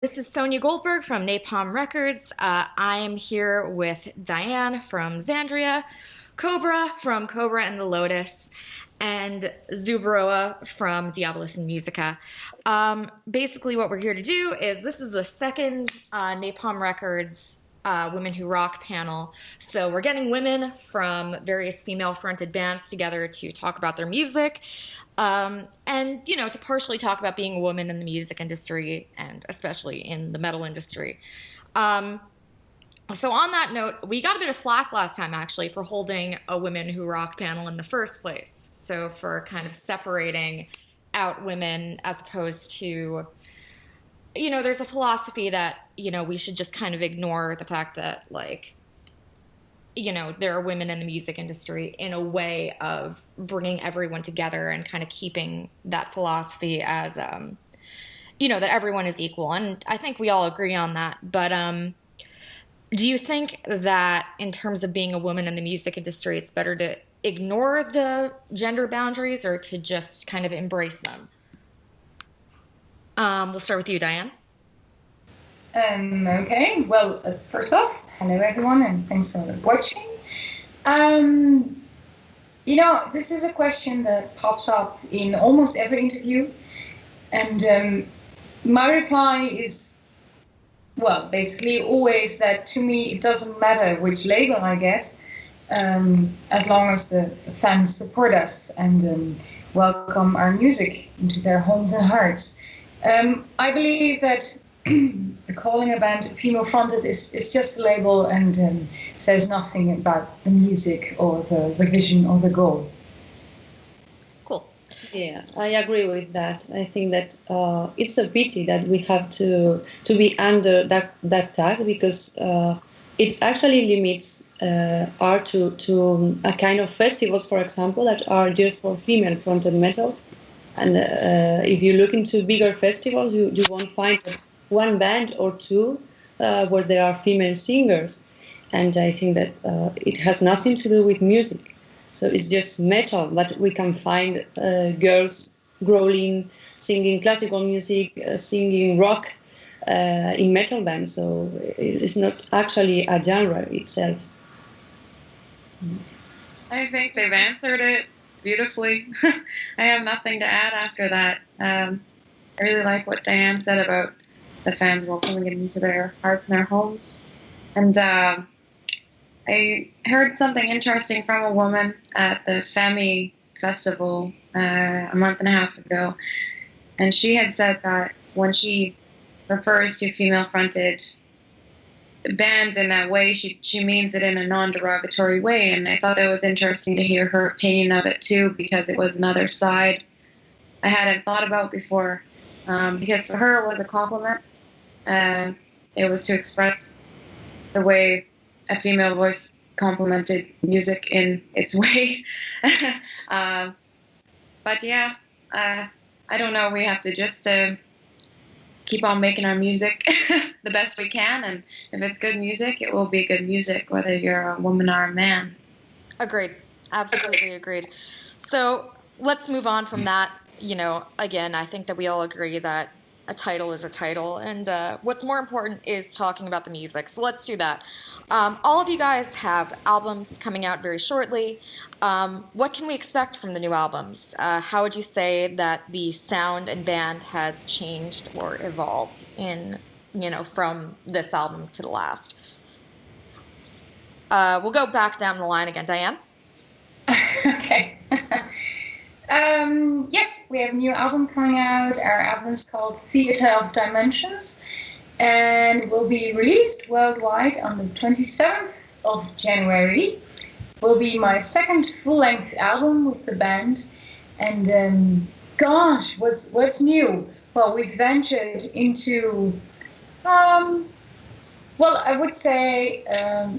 This is Sonia Goldberg from Napalm Records. I am here with Dianne from Xandria, Cobra from Kobra and The Lotus, and Zuberoa from Diabulus and Musica. Basically, what we're here to do is this is the second Napalm Records Women Who Rock panel. So we're getting women from various female-fronted bands together to talk about their music, and, you know, to partially talk about being a woman in the music industry and especially in the metal industry. So on that note, we got a bit of flack last time, actually, for holding a Women Who Rock panel in the first place. So for kind of separating out women as opposed to, you know, there's a philosophy that, you know, we should just kind of ignore the fact that, like, you know, there are women in the music industry in a way of bringing everyone together and kind of keeping that philosophy as, you know, that everyone is equal. And I think we all agree on that. But do you think that in terms of being a woman in the music industry, it's better to ignore the gender boundaries or to just kind of embrace them? We'll start with you, Dianne. Okay, well, first off, hello everyone, and thanks for watching. You know, this is a question that pops up in almost every interview, and my reply is, well, basically always that to me it doesn't matter which label I get, as long as the fans support us and welcome our music into their homes and hearts. I believe that calling a band female-fronted is just a label and says nothing about the music or the vision or the goal. Cool. Yeah, I agree with that. I think that it's a pity that we have to be under that tag because it actually limits art to a kind of festivals, for example, that are just for female-fronted metal. And if you look into bigger festivals, you won't find one band or two where there are female singers. And I think that it has nothing to do with music. So it's just metal, but we can find girls growling, singing classical music, singing rock in metal bands. So it's not actually a genre itself. I think they've answered it beautifully. I have nothing to add after that. I really like what Dianne said about the fans welcoming it into their hearts and their homes. And I heard something interesting from a woman at the FEMI festival a month and a half ago. And she had said that when she refers to female-fronted bands in that way, she means it in a non-derogatory way. And I thought that was interesting to hear her opinion of it, too, because it was another side I hadn't thought about before. Because for her, it was a compliment. It was to express the way a female voice complemented music in its way. But yeah, I don't know. We have to just keep on making our music the best we can. And if it's good music, it will be good music, whether you're a woman or a man. Agreed. Absolutely agreed. So let's move on from that. You know, again, I think that we all agree that a title is a title, and what's more important is talking about the music. So let's do that. All of you guys have albums coming out very shortly. What can we expect from the new albums? How would you say that the sound and band has changed or evolved in, you know, from this album to the last? We'll go back down the line again. Dianne? Okay. Yes, we have a new album coming out. Our album is called Theater of Dimensions and will be released worldwide on the 27th of January. Will be my second full-length album with the band. And gosh, what's new? Well, we've ventured into, well, I would say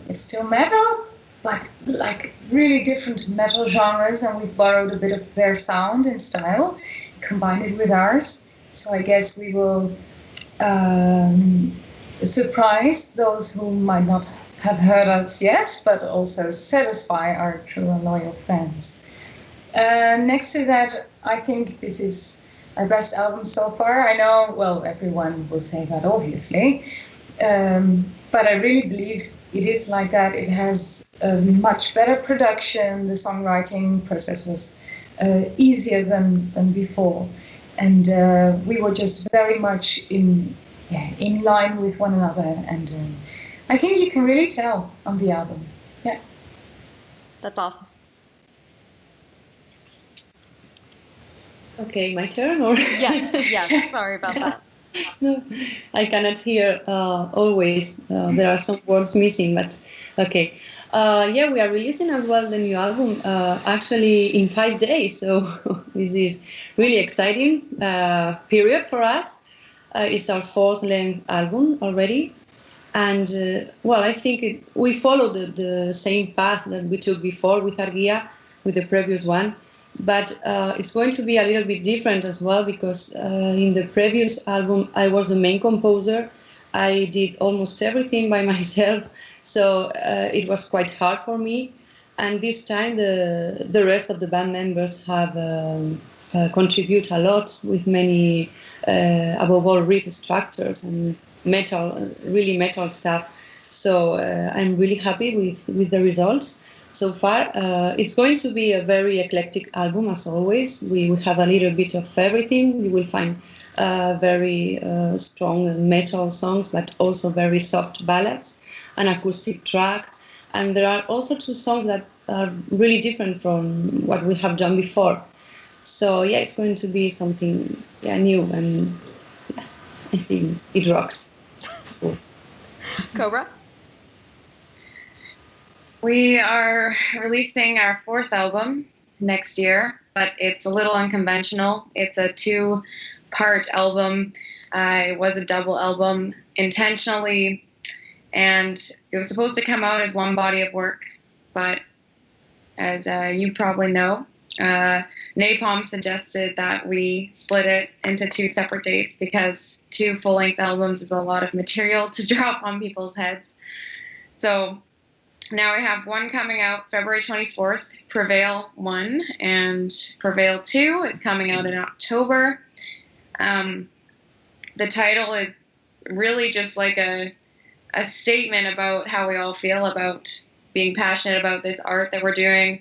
it's still metal, but like really different metal genres, and we've borrowed a bit of their sound and style, combined it with ours. So I guess we will surprise those who might not have heard us yet, but also satisfy our true and loyal fans. Next to that, I think this is our best album so far. I know, well, everyone will say that, obviously. But I really believe it is like that. It has a much better production. The songwriting process was easier than before. And we were just very much in line with one another. And I think you can really tell on the album. Yeah. That's awesome. Okay, my turn, or? Yes. Sorry about that. No, I cannot hear always. There are some words missing, but okay. Yeah, we are releasing as well the new album actually in 5 days. So this is really exciting period for us. It's our 4th length album already. And well, I think we follow the same path that we took before with Argia, with the previous one. But it's going to be a little bit different as well, because in the previous album I was the main composer. I did almost everything by myself, so it was quite hard for me. And this time the rest of the band members have contributed a lot with many, above all, riff structures and really metal stuff. So I'm really happy with the results. So far, it's going to be a very eclectic album, as always. We will have a little bit of everything. You will find very strong metal songs, but also very soft ballads, an acoustic track. And there are also 2 songs that are really different from what we have done before. So yeah, it's going to be something new, and yeah, I think it rocks. So. Kobra? We are releasing our 4th album next year, but it's a little unconventional. It's a 2-part album. It was a double album intentionally, and it was supposed to come out as one body of work. But as you probably know, Napalm suggested that we split it into 2 separate dates, because 2 full-length albums is a lot of material to drop on people's heads. So now we have one coming out February 24th, Prevail 1, and Prevail 2 is coming out in October. The title is really just like a statement about how we all feel about being passionate about this art that we're doing,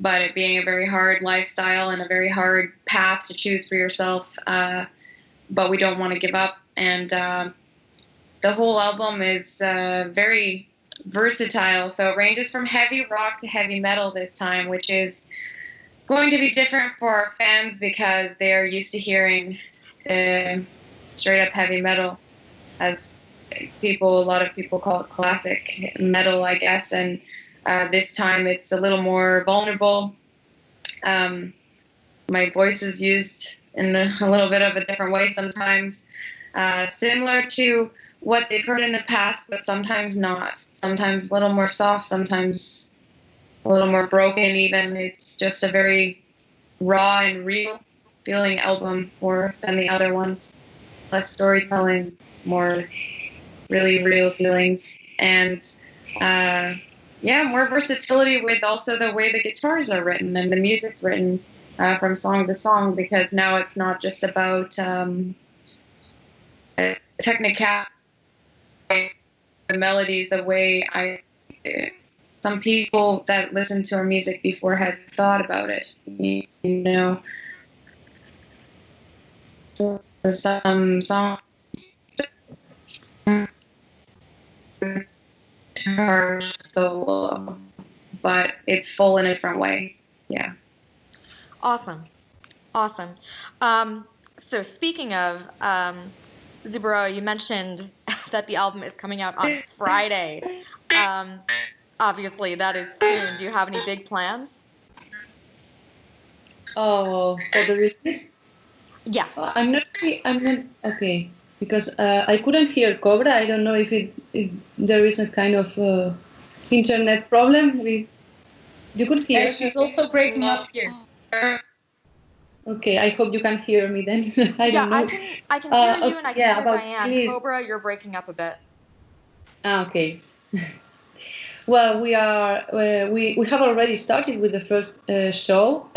but it being a very hard lifestyle and a very hard path to choose for yourself, but we don't want to give up. And the whole album is very versatile, so it ranges from heavy rock to heavy metal this time, which is going to be different for our fans, because they are used to hearing straight up heavy metal, as a lot of people call it classic metal, I guess. And this time it's a little more vulnerable. My voice is used in a little bit of a different way sometimes, similar to what they've heard in the past, but sometimes not. Sometimes a little more soft, sometimes a little more broken even. It's just a very raw and real feeling album more than the other ones. Less storytelling, more really real feelings. And more versatility with also the way the guitars are written and the music's written from song to song, because now it's not just about technicality. The melodies, the way some people that listened to our music before had thought about it, you know. Some songs are solo, but it's full in a different way. Yeah. Awesome. So speaking of Zuberoa, you mentioned that the album is coming out on Friday. Obviously, that is soon. Do you have any big plans? Oh, for the release? Yeah. I'm not. Okay, because I couldn't hear Kobra. I don't know if there is a kind of internet problem with. You could hear. Yeah, she's also breaking up here. Okay, I hope you can hear me then. I don't know. I can hear you, and I can hear Dianne. Release. Kobra, you're breaking up a bit. Okay. Well, we are. We have already started with the first show.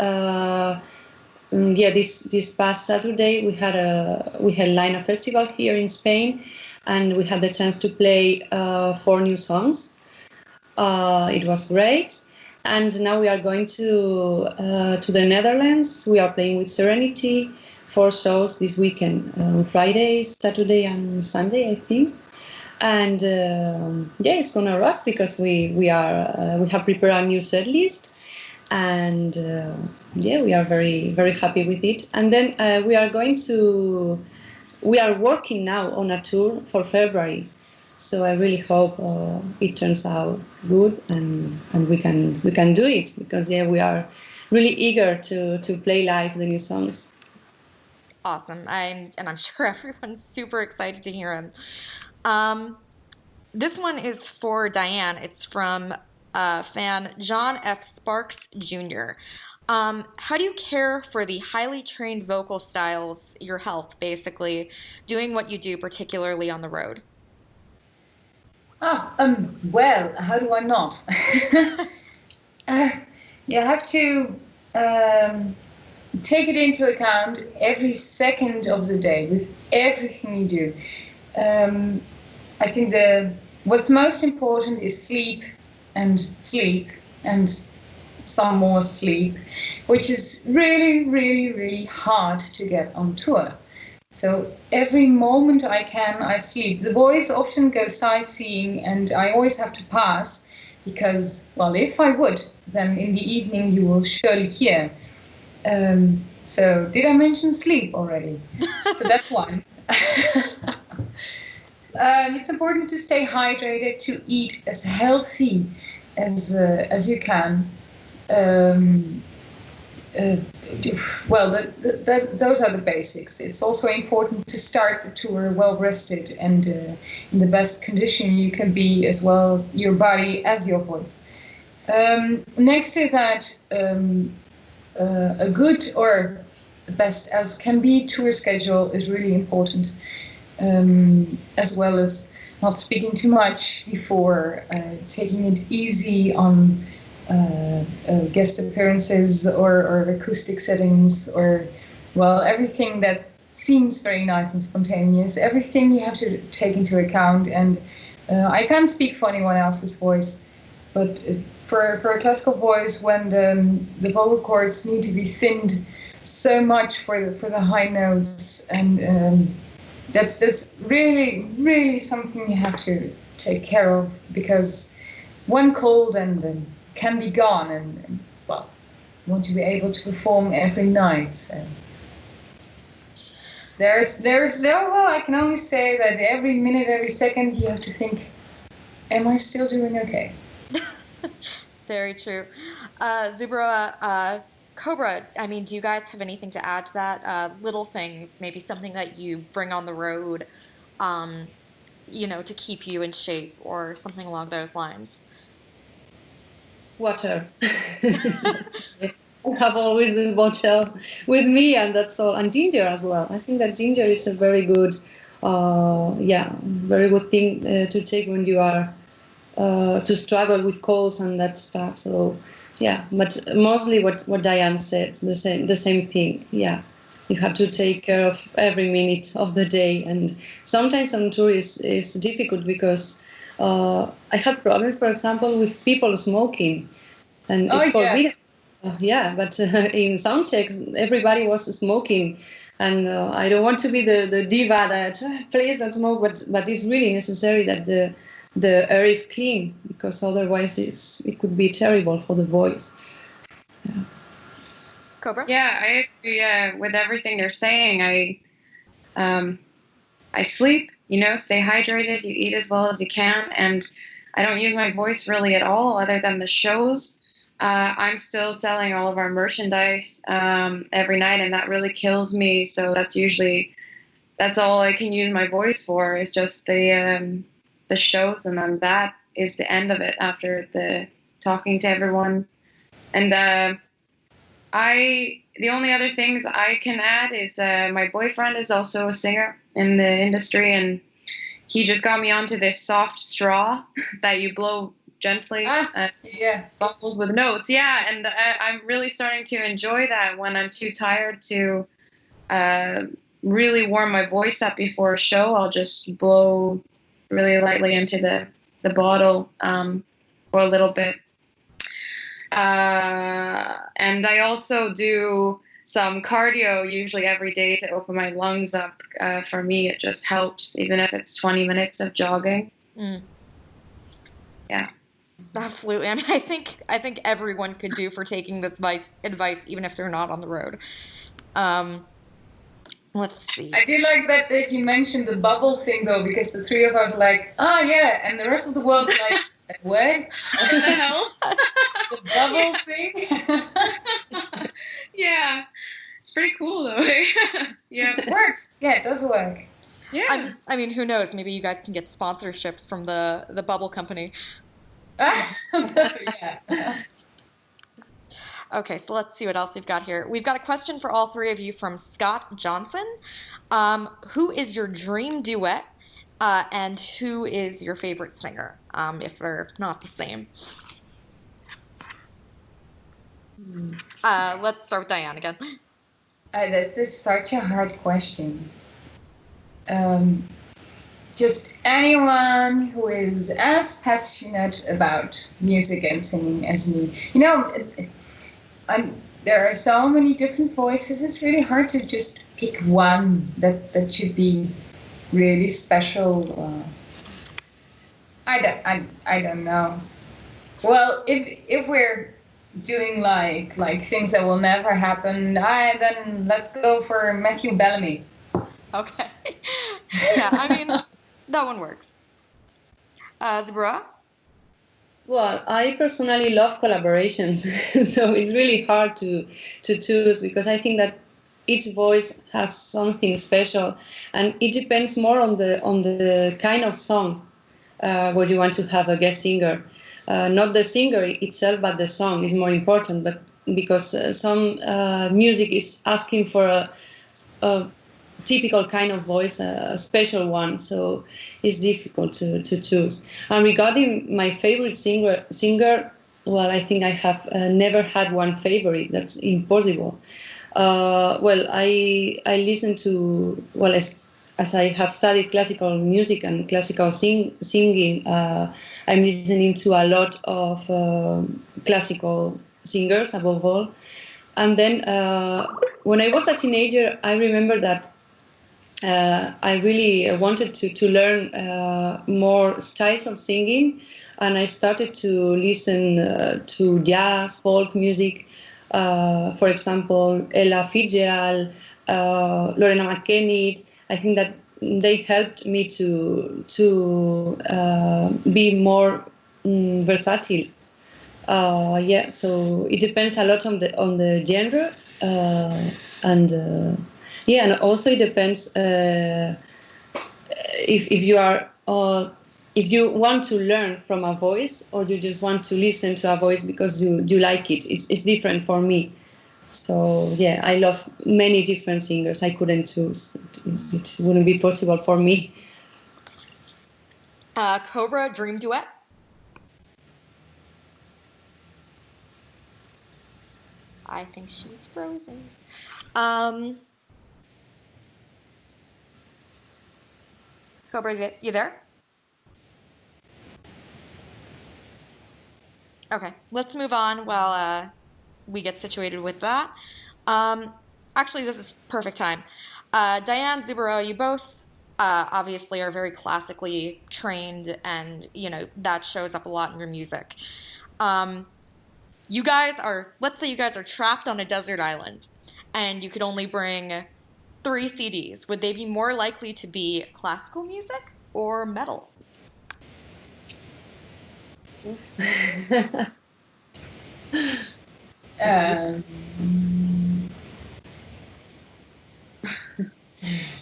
this past Saturday we had Line Festival here in Spain, and we had the chance to play 4 new songs. It was great, and now we are going to the Netherlands. We are playing with Serenity 4 shows this weekend, Friday, Saturday, and Sunday, I think. And it's gonna rock because we have prepared a new set list, and we are very, very happy with it. And then we are working now on a tour for February, so I really hope it turns out good, and we can do it, because we are really eager to play live the new songs. Awesome. I'm sure everyone's super excited to hear him. This one is for Dianne. It's from fan John F. Sparks Jr. How do you care for the highly trained vocal styles, your health, basically, doing what you do, particularly on the road? Well, how do I not? You have to take it into account every second of the day with everything you do. I think what's most important is sleep and some more sleep, which is really, really, really hard to get on tour. So every moment I can, I sleep. The boys often go sightseeing, and I always have to pass because, well, if I would, then in the evening you will surely hear. So did I mention sleep already? So that's one. It's important to stay hydrated, to eat as healthy as you can. Those are the basics. It's also important to start the tour well rested and in the best condition you can be, as well your body as your voice. Next to that, a good or best as can be tour schedule is really important, as well as not speaking too much before, taking it easy on guest appearances or acoustic settings, or, well, everything that seems very nice and spontaneous. Everything you have to take into account, and I can't speak for anyone else's voice, but for a classical voice, when the vocal cords need to be thinned so much for the high notes, and that's really, really something you have to take care of, because one cold and can be gone, and well, you want to be able to perform every night. So I can only say that every minute, every second, you have to think, am I still doing okay? Very true. Zuberoa, Kobra, I mean, do you guys have anything to add to that? Little things, maybe something that you bring on the road, to keep you in shape, or something along those lines? Water. I have always a bottle with me, and that's all. And ginger as well. I think that ginger is a very good, very good thing to take when you are to struggle with colds and that stuff. So, yeah, but mostly what Dianne said, the same thing. Yeah, you have to take care of every minute of the day, and sometimes on tour is difficult because I had problems, for example, with people smoking, and it's forbidden. But in sound checks, everybody was smoking, and I don't want to be the diva that please don't smoke, but it's really necessary that the air is clean, because otherwise it could be terrible for the voice. Yeah. Kobra? Yeah, I agree with everything they're saying. I sleep, stay hydrated, you eat as well as you can, and I don't use my voice really at all other than the shows. I'm still selling all of our merchandise every night, and that really kills me. So that's all I can use my voice for, is just the shows, and then that is the end of it after the talking to everyone. And the only other things I can add is my boyfriend is also a singer in the industry, and he just got me onto this soft straw that you blow gently. Yeah. Bubbles with notes. Yeah, and I'm really starting to enjoy that when I'm too tired to really warm my voice up before a show. I'll just blow really lightly into the bottle for a little bit. And I also do some cardio usually every day to open my lungs up. For me, it just helps, even if it's 20 minutes of jogging. Yeah. Absolutely. I mean, I think everyone could do for taking this advice, even if they're not on the road. Let's see. I do like that you mentioned the bubble thing, though, because the three of us like, oh yeah, and the rest of the world is like, what? What the hell? The bubble thing? Yeah. It's pretty cool, though. Yeah. It works. Yeah, it does work. Yeah. I mean, who knows? Maybe you guys can get sponsorships from the bubble company. Yeah. Okay, so let's see what else we've got here. We've got a question for all three of you from Scott Johnson. Who is your dream duet, and who is your favorite singer, if they're not the same? Let's start with Dianne again. This is such a hard question. Just anyone who is as passionate about music and singing as me. You know, there are so many different voices. It's really hard to just pick one that should be really special. I don't know. Well, if we're doing like things that will never happen, then let's go for Matthew Bellamy. Okay. Yeah, I mean, that one works. Zuberoa? Well, I personally love collaborations, so it's really hard to choose because I think that each voice has something special, and it depends more on the kind of song where you want to have a guest singer. Not the singer itself, but the song is more important. But because some music is asking for a typical kind of voice, a special one, so it's difficult to choose. And regarding my favorite singer, well, I think I have never had one favorite. That's impossible. Well, I listen to, well, as I have studied classical music and classical singing, I'm listening to a lot of classical singers above all. And then when I was a teenager, I remember that I really wanted to learn more styles of singing, and I started to listen to jazz, folk music, for example, Ella Fitzgerald, Lorena McKennitt. I think that they helped me to be more versatile. Yeah, so it depends a lot on the genre, and yeah, and also it depends if you are if you want to learn from a voice or you just want to listen to a voice because you like it. It's different for me. So yeah, I love many different singers. I couldn't choose. It wouldn't be possible for me. Kobra, dream duet? I think she's frozen. Kobra, you there? Okay, let's move on while we get situated with that. Actually, this is perfect time. Dianne, Zuberoa, you both obviously are very classically trained, and you know that shows up a lot in your music. You guys are, let's say you guys are trapped on a desert island, and you could only bring 3 CDs. Would they be more likely to be classical music or metal?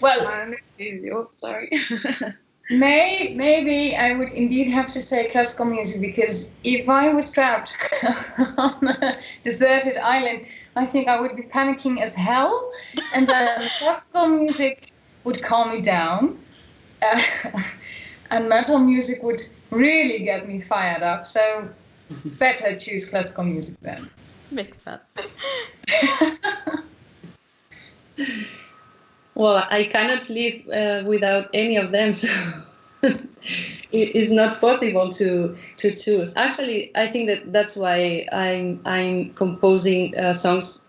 Well, sorry. maybe I would indeed have to say classical music, because if I was trapped on a deserted island, I think I would be panicking as hell, and then classical music would calm me down. and metal music would really get me fired up. So better choose classical music then. Makes sense. Well, I cannot live without any of them, so it's not possible to choose. Actually, I think that's why I'm composing songs,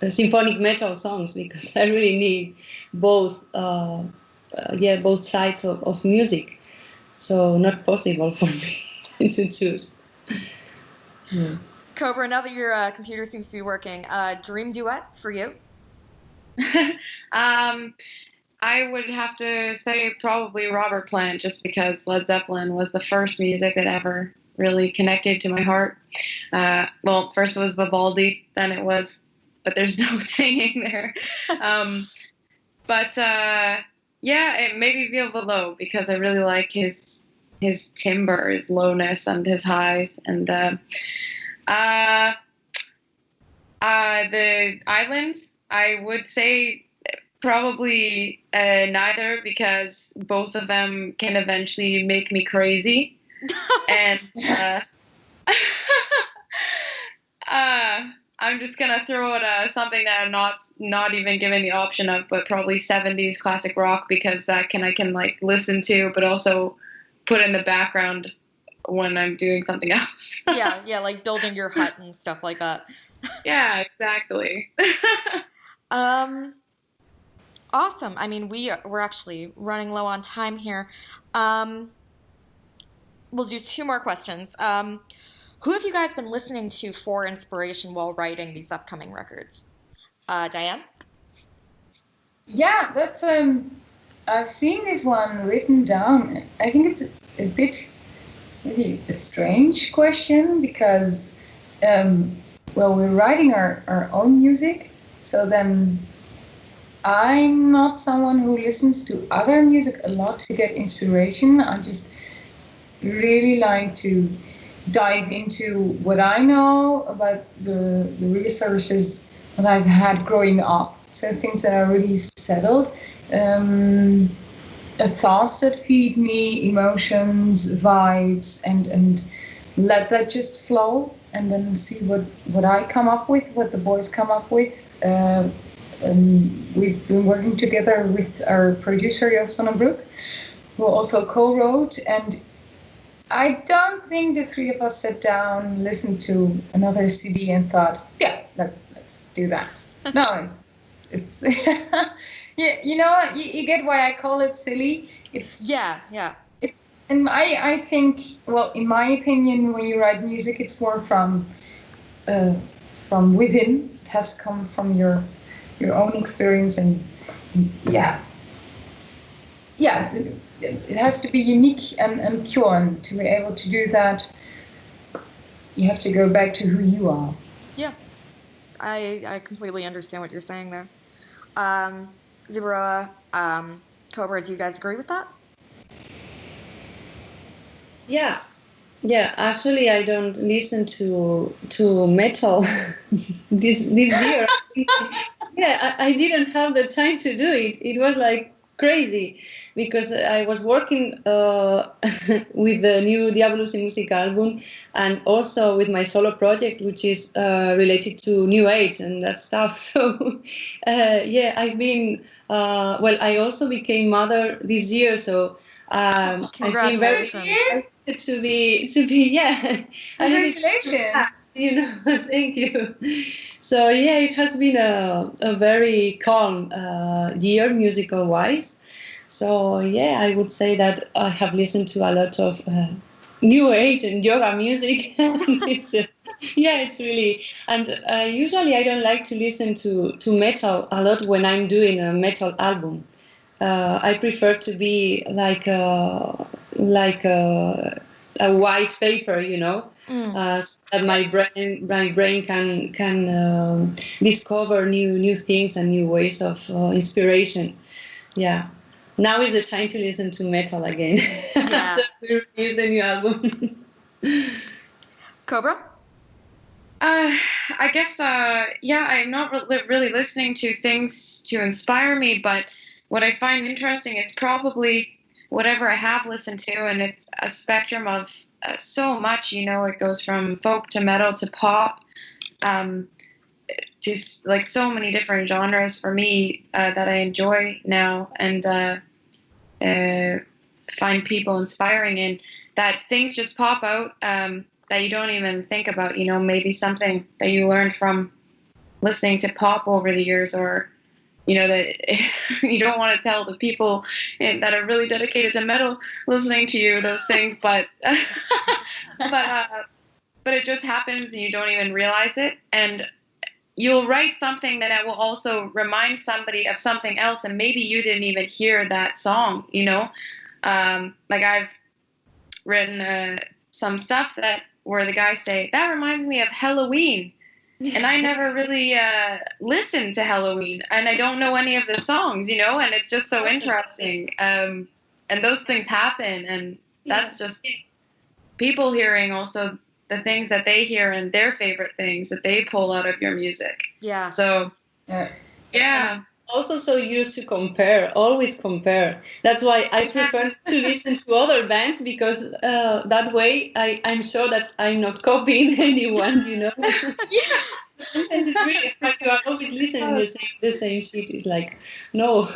symphonic metal songs, because I really need both both sides of music. So not possible for me to choose. Yeah. Kobra, now that your computer seems to be working, dream duet for you? I would have to say probably Robert Plant, just because Led Zeppelin was the first music that ever really connected to my heart. Well, first it was Vivaldi, then it was, but there's no singing there. It made me feel below, because I really like his timbre, his lowness, and his highs. And the Island, I would say probably neither, because both of them can eventually make me crazy. And I'm just gonna throw out something that I'm not even given the option of, but probably 70s classic rock, because I can like listen to, but also put in the background when I'm doing something else. yeah, like building your hut and stuff like that. Yeah, exactly. Awesome. I mean, we're actually running low on time here. We'll do two more questions. Who have you guys been listening to for inspiration while writing these upcoming records? Dianne? Yeah, that's I've seen this one written down. I think it's a bit maybe a strange question, because we're writing our own music, so then I'm not someone who listens to other music a lot to get inspiration. I just really like to dive into what I know about the resources that I've had growing up. So things that are really settled, thoughts that feed me, emotions, vibes, and let that just flow, and then see what I come up with, what the boys come up with. We've been working together with our producer Joost van den Broek, who also co-wrote, and I don't think the three of us sat down, listened to another CD, and thought, yeah, let's do that. No, it's yeah, you know what? You get why I call it silly. It's Yeah. and I think, well, in my opinion, when you write music, it's more from within. It has come from your own experience, and it has to be unique and pure, and to be able to do that, you have to go back to who you are. Yeah. I completely understand what you're saying there. Zuberoa, Kobra, do you guys agree with that? Yeah. Actually, I don't listen to metal this year. Yeah, I didn't have the time to do it. It was like crazy, because I was working with the new Diabulus in Musica album, and also with my solo project, which is related to New Age and that stuff. So I've been I also became mother this year, so I've been very to be Congratulations. Thank you. So it has been a very calm year musical wise. So I would say that I have listened to a lot of new age and yoga music. It's really, and usually I don't like to listen to metal a lot when I'm doing a metal album. I prefer to be like a white paper, so that my brain can discover new things and new ways of inspiration. Yeah. Now is the time to listen to metal again. Yeah. After we release the new album. Kobra? I guess, I'm not really listening to things to inspire me, but what I find interesting is probably whatever I have listened to, and it's a spectrum of so much. You know, it goes from folk to metal to pop, to like so many different genres for me that I enjoy now, and find people inspiring, and that things just pop out that you don't even think about. You know, maybe something that you learned from listening to pop over the years, or you know, that you don't want to tell the people that are really dedicated to metal listening to you those things, but but it just happens and you don't even realize it. And you'll write something that will also remind somebody of something else, and maybe you didn't even hear that song, you know. Like I've written some stuff where the guys say, that reminds me of Halloween. And I never really listened to Halloween, and I don't know any of the songs, you know, and it's just so interesting. And those things happen, and that's just people hearing also the things that they hear and their favorite things that they pull out of your music. Yeah. So, yeah. Also so used to compare, always compare. That's why I prefer to listen to other bands, because that way I'm sure that I'm not copying anyone, you know. Sometimes it's really like you are always listening to the same shit. It's like, no.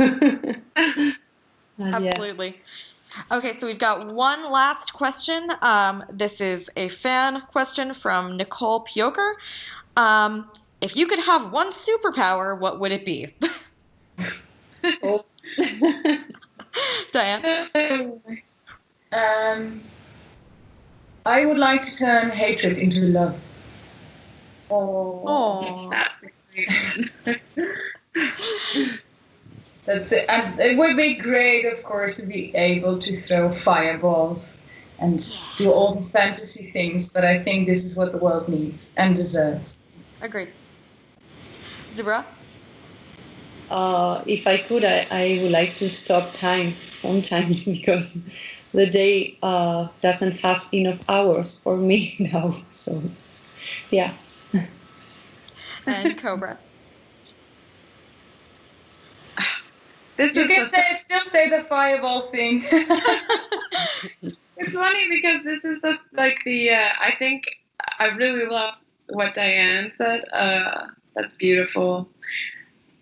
Absolutely. Okay, so we've got one last question. This is a fan question from Nicole Pioker. If you could have one superpower, what would it be? Oh. Dianne? I would like to turn hatred into love. Oh. That's it. And it would be great, of course, to be able to throw fireballs and do all the fantasy things, but I think this is what the world needs and deserves. Agreed. Zuberoa? If I could, I would like to stop time sometimes, because the day doesn't have enough hours for me now. So, yeah. And Kobra? You can still say the fireball thing. It's funny because this is I think I really love what Dianne said. That's beautiful.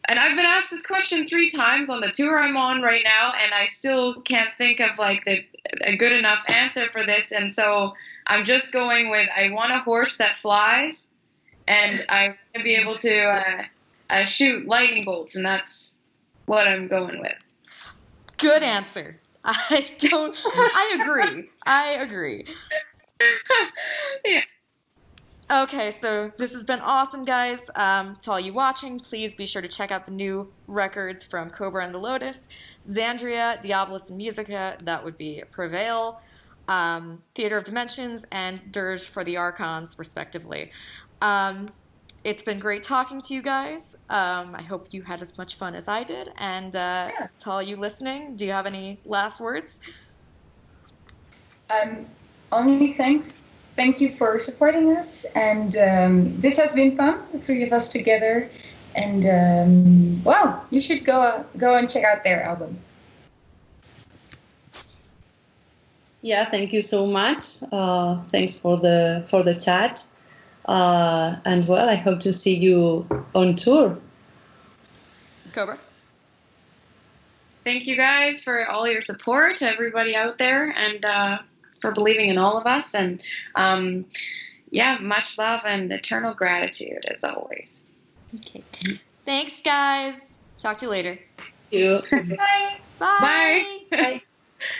And I've been asked this question 3 times on the tour I'm on right now, and I still can't think of like a good enough answer for this. And so I'm just going with, I want a horse that flies, and I want to be able to shoot lightning bolts, and that's what I'm going with. Good answer. I agree. Yeah. Okay, so this has been awesome, guys. To all you watching, please be sure to check out the new records from Kobra and the Lotus, Xandria, Diabulus, and Musica. That would be Prevail, Theater of Dimensions, and Dirge for the Archons, respectively. It's been great talking to you guys. I hope you had as much fun as I did. And to all you listening, do you have any last words? Only thanks. Thank you for supporting us. And this has been fun, the 3 of us together. And, well, you should go and check out their albums. Yeah, thank you so much. Thanks for the chat. And well, I hope to see you on tour. Kobra? Thank you guys for all your support, everybody out there, and for believing in all of us. And much love and eternal gratitude as always. Okay. Thanks, guys. Talk to you later. Thank you. Bye. Bye. Bye. Bye.